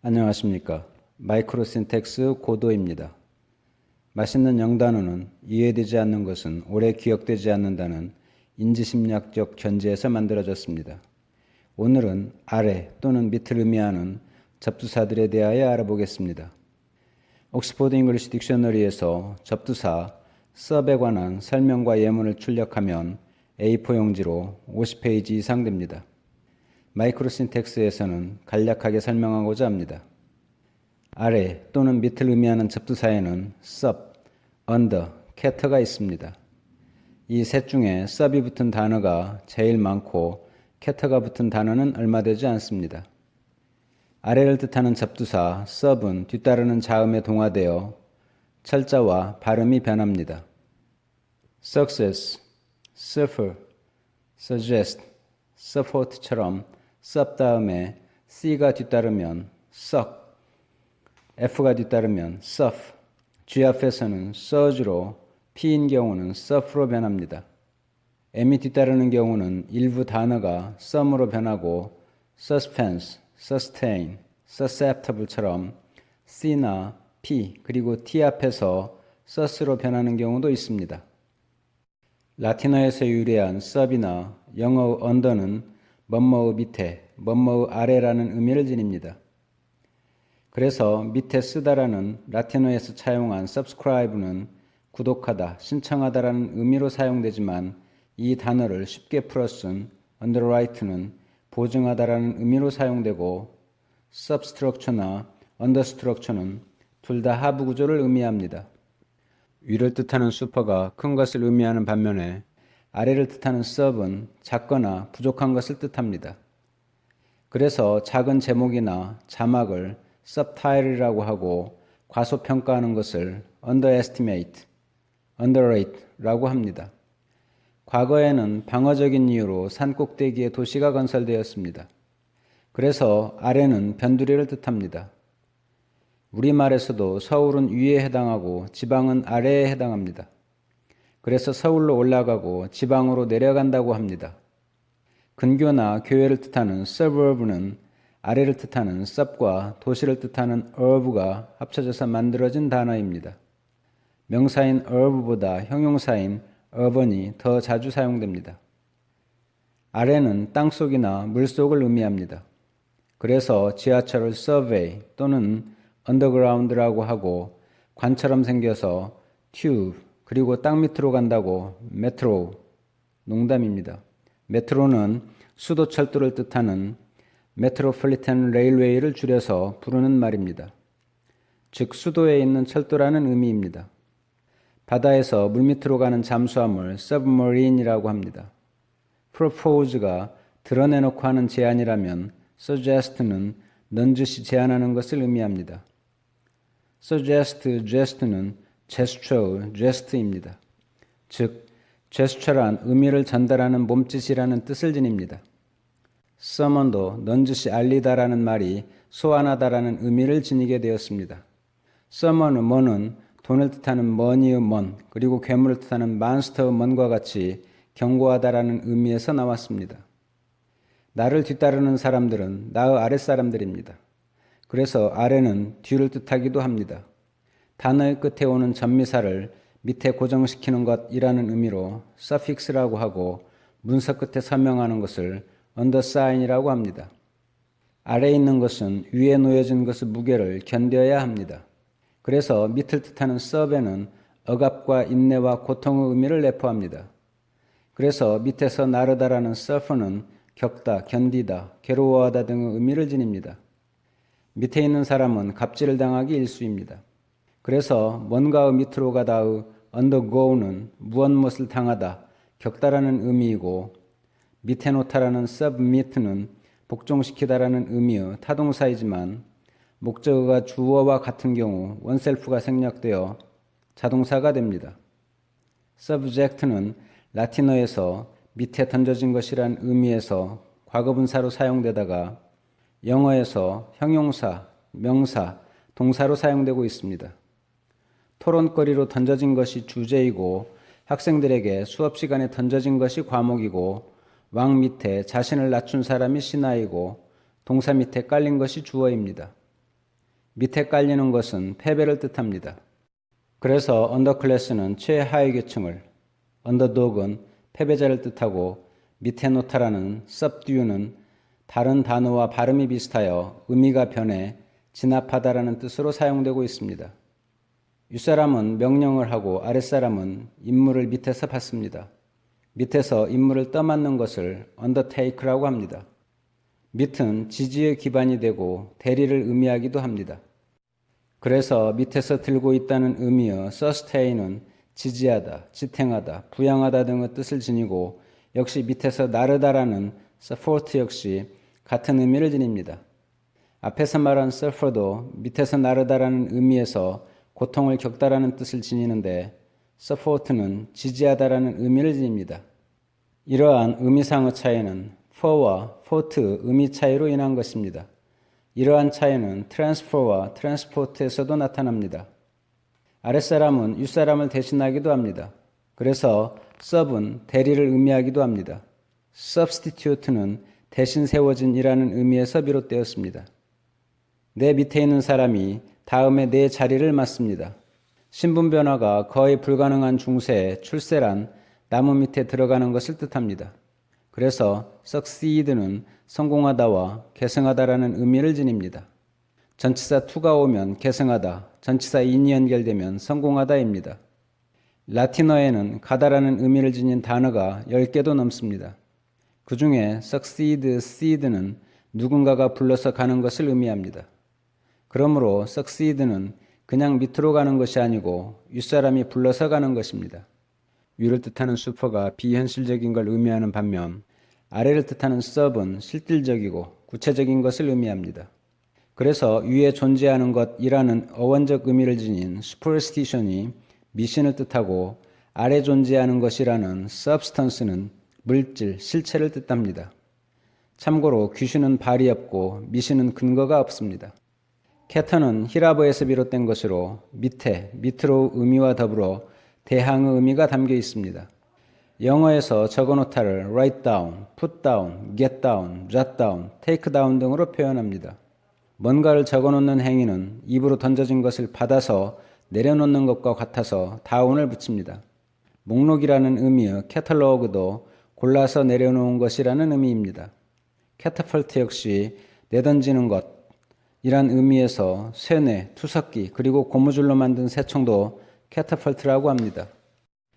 안녕하십니까. 마이크로신텍스 고도입니다. 맛있는 영단어는 이해되지 않는 것은 오래 기억되지 않는다는 인지심리학적 전제에서 만들어졌습니다. 오늘은 아래 또는 밑을 의미하는 접두사들에 대하여 알아보겠습니다. 옥스포드 잉글리시 딕셔너리에서 접두사 sub에 관한 설명과 예문을 출력하면 A4 용지로 50페이지 이상 됩니다. 마이크로신텍스에서는 간략하게 설명하고자 합니다. 아래 또는 밑을 의미하는 접두사에는 sub, under, cat가 있습니다. 이 셋 중에 sub이 붙은 단어가 제일 많고 cat가 붙은 단어는 얼마 되지 않습니다. 아래를 뜻하는 접두사 sub은 뒤따르는 자음에 동화되어 철자와 발음이 변합니다. success, suffer, suggest, support처럼 sub 다음에 c가 뒤따르면 suck, f가 뒤따르면 suff, G 앞에서는 surge로 p인 경우는 suff로 변합니다. m이 뒤따르는 경우는 일부 단어가 some으로 변하고 suspense, sustain, susceptible처럼 c나 p 그리고 t 앞에서 sus로 변하는 경우도 있습니다. 라틴어에서 유래한 sub이나 영어의 under는 뭐뭐의 밑에, 뭐뭐의 아래라는 의미를 지닙니다. 그래서 밑에 쓰다라는 라틴어에서 차용한 subscribe는 구독하다, 신청하다라는 의미로 사용되지만 이 단어를 쉽게 풀어 쓴 underwrite는 보증하다라는 의미로 사용되고 substructure나 understructure는 둘 다 하부 구조를 의미합니다. 위를 뜻하는 super가 큰 것을 의미하는 반면에 아래를 뜻하는 sub은 작거나 부족한 것을 뜻합니다. 그래서 작은 제목이나 자막을 subtitle이라고 하고 과소평가하는 것을 underestimate, underrate라고 합니다. 과거에는 방어적인 이유로 산 꼭대기에 도시가 건설되었습니다. 그래서 아래는 변두리를 뜻합니다. 우리말에서도 서울은 위에 해당하고 지방은 아래에 해당합니다. 그래서 서울로 올라가고 지방으로 내려간다고 합니다. 근교나 교회를 뜻하는 suburb는 아래를 뜻하는 sub과 도시를 뜻하는 urb가 합쳐져서 만들어진 단어입니다. 명사인 urb보다 형용사인 urban이 더 자주 사용됩니다. 아래는 땅속이나 물속을 의미합니다. 그래서 지하철을 survey 또는 underground라고 하고 관처럼 생겨서 tube 그리고 땅 밑으로 간다고 metro, 농담입니다. 메트로는 수도철도를 뜻하는 메트로폴리탄 레일웨이를 줄여서 부르는 말입니다. 즉 수도에 있는 철도라는 의미입니다. 바다에서 물밑으로 가는 잠수함을 submarine이라고 합니다. propose가 드러내놓고 하는 제안이라면 suggest는 넌지시 제안하는 것을 의미합니다. suggest, gest는 gesture, gest입니다. 즉 gesture란 의미를 전달하는 몸짓이라는 뜻을 지닙니다. summon도 넌지시 알리다라는 말이 소환하다라는 의미를 지니게 되었습니다. summon의 mon은 돈을 뜻하는 money의 mon 그리고 괴물을 뜻하는 monster의 mon과 같이 경고하다라는 의미에서 나왔습니다. 나를 뒤따르는 사람들은 나의 아랫사람들입니다. 그래서 아래는 뒤를 뜻하기도 합니다. 단어의 끝에 오는 전미사를 밑에 고정시키는 것이라는 의미로 suffix라고 하고 문서 끝에 서명하는 것을 undersign이라고 합니다. 아래에 있는 것은 위에 놓여진 것의 무게를 견뎌야 합니다. 그래서 밑을 뜻하는 sub에는 억압과 인내와 고통의 의미를 내포합니다. 그래서 밑에서 나르다라는 suffer는 겪다, 견디다, 괴로워하다 등의 의미를 지닙니다. 밑에 있는 사람은 갑질을 당하기 일쑤입니다. 그래서 뭔가의 밑으로 가다의 undergo는 무엇을 당하다, 겪다라는 의미이고 밑에 놓다라는 submit는 복종시키다라는 의미의 타동사이지만 목적어가 주어와 같은 경우 원셀프가 생략되어 자동사가 됩니다. subject는 라틴어에서 밑에 던져진 것이란 의미에서 과거분사로 사용되다가 영어에서 형용사, 명사, 동사로 사용되고 있습니다. 토론거리로 던져진 것이 주제이고 학생들에게 수업 시간에 던져진 것이 과목이고 왕 밑에 자신을 낮춘 사람이 신하이고 동사 밑에 깔린 것이 주어입니다. 밑에 깔리는 것은 패배를 뜻합니다. 그래서 언더클래스는 최하위 계층을, 언더독은 패배자를 뜻하고 밑에 놓다라는 subdue는 다른 단어와 발음이 비슷하여 의미가 변해 진압하다라는 뜻으로 사용되고 있습니다. 윗사람은 명령을 하고 아랫사람은 임무를 밑에서 받습니다. 밑에서 임무를 떠맡는 것을 undertake라고 합니다. 밑은 지지의 기반이 되고 대리를 의미하기도 합니다. 그래서 밑에서 들고 있다는 의미의 sustain은 지지하다, 지탱하다, 부양하다 등의 뜻을 지니고 역시 밑에서 나르다라는 support 역시 같은 의미를 지닙니다. 앞에서 말한 suffer도 밑에서 나르다라는 의미에서 고통을 겪다라는 뜻을 지니는데 support는 지지하다라는 의미를 지닙니다. 이러한 의미상의 차이는 for와 fort의 의미 차이로 인한 것입니다. 이러한 차이는 transfer와 transport에서도 나타납니다. 아랫사람은 윗사람을 대신하기도 합니다. 그래서 sub은 대리를 의미하기도 합니다. substitute는 대신 세워진 이라는 의미에서 비롯되었습니다. 내 밑에 있는 사람이 다음에 내 자리를 맡습니다. 신분 변화가 거의 불가능한 중세에 출세란 나무 밑에 들어가는 것을 뜻합니다. 그래서 succeed는 성공하다와 계승하다라는 의미를 지닙니다. 전치사 to가 오면 계승하다, 전치사 in이 연결되면 성공하다입니다. 라틴어에는 가다라는 의미를 지닌 단어가 10개도 넘습니다. 그 중에 succeed, seed는 누군가가 불러서 가는 것을 의미합니다. 그러므로 succeed는 그냥 밑으로 가는 것이 아니고 윗사람이 불러서 가는 것입니다. 위를 뜻하는 super가 비현실적인 걸 의미하는 반면 아래를 뜻하는 sub은 실질적이고 구체적인 것을 의미합니다. 그래서 위에 존재하는 것이라는 어원적 의미를 지닌 superstition이 미신을 뜻하고 아래 존재하는 것이라는 substance는 물질, 실체를 뜻합니다. 참고로 귀신은 발이 없고 미신은 근거가 없습니다. 캐터는 히라보에서 비롯된 것으로 밑으로 의미와 더불어 대항의 의미가 담겨 있습니다. 영어에서 적어놓다를 write down, put down, get down, jot down, take down 등으로 표현합니다. 뭔가를 적어놓는 행위는 입으로 던져진 것을 받아서 내려놓는 것과 같아서 down을 붙입니다. 목록이라는 의미의 catalog도 골라서 내려놓은 것이라는 의미입니다. catapult 역시 내던지는 것, 이란 의미에서 쇠뇌, 투석기, 그리고 고무줄로 만든 새총도 catapult라고 합니다.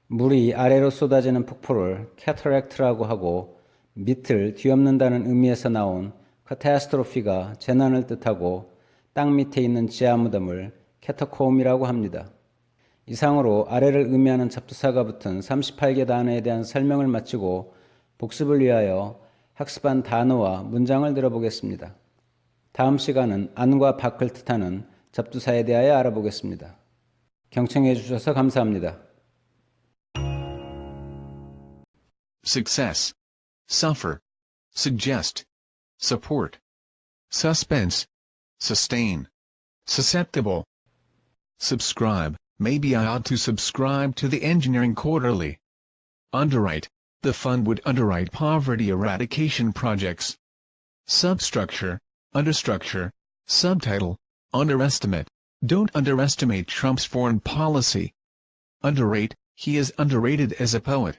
물이 아래로 쏟아지는 폭포를 cataract라고 하고 밑을 뒤엎는다는 의미에서 나온 catastrophe가 재난을 뜻하고 땅 밑에 있는 지하 무덤을 catacomb이라고 합니다. 이상으로 아래를 의미하는 접두사가 붙은 38개 단어에 대한 설명을 마치고 복습을 위하여 학습한 단어와 문장을 들어보겠습니다. 다음 시간은 안과 밖을 뜻하는 접두사에 대하여 알아보겠습니다. 경청해 주셔서 감사합니다. Success, suffer, suggest, support, suspense, sustain, susceptible. Subscribe, maybe I ought to subscribe to the Engineering Quarterly. Underwrite, the fund would underwrite poverty eradication projects. Substructure, understructure, subtitle, underestimate, don't underestimate Trump's foreign policy. Underrate, he is underrated as a poet.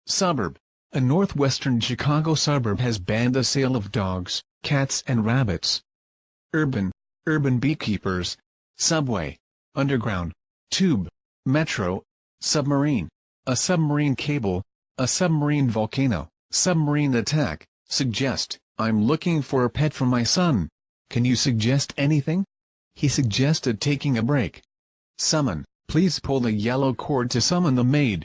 Suburb, a northwestern Chicago suburb has banned the sale of dogs, cats and rabbits. Urban, urban beekeepers, subway, underground, tube, metro, submarine, a submarine cable, a submarine volcano, submarine attack. Suggest, I'm looking for a pet for my son. Can you suggest anything? He suggested taking a break. Summon, please pull the yellow cord to summon the maid.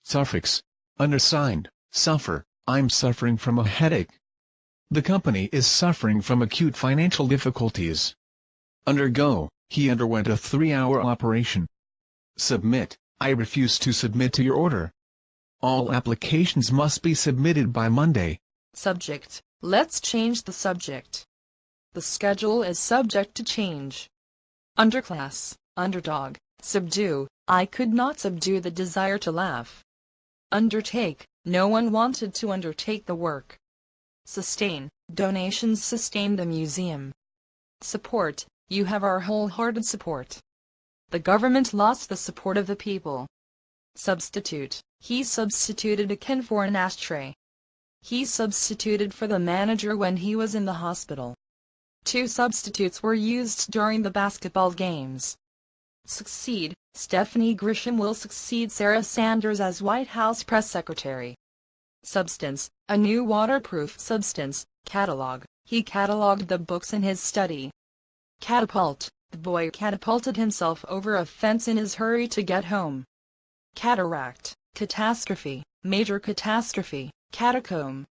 Suffix, undersigned, suffer, I'm suffering from a headache. The company is suffering from acute financial difficulties. Undergo, he underwent a 3-hour operation. Submit, I refuse to submit to your order. All applications must be submitted by Monday. Subject, let's change the subject. The schedule is subject to change. Underclass, underdog, subdue, I could not subdue the desire to laugh. Undertake, no one wanted to undertake the work. Sustain, donations sustain the museum. Support, You have our wholehearted support. The government lost the support of the people. Substitute. He substituted a can for an ashtray. He substituted for the manager when he was in the hospital. 2 substitutes were used during the basketball games. Succeed. Stephanie Grisham will succeed Sarah Sanders as White House press secretary. Substance. A new waterproof substance. Catalog. He catalogued the books in his study. Catapult. The boy catapulted himself over a fence in his hurry to get home. Cataract. Catastrophe. Major catastrophe. Catacomb.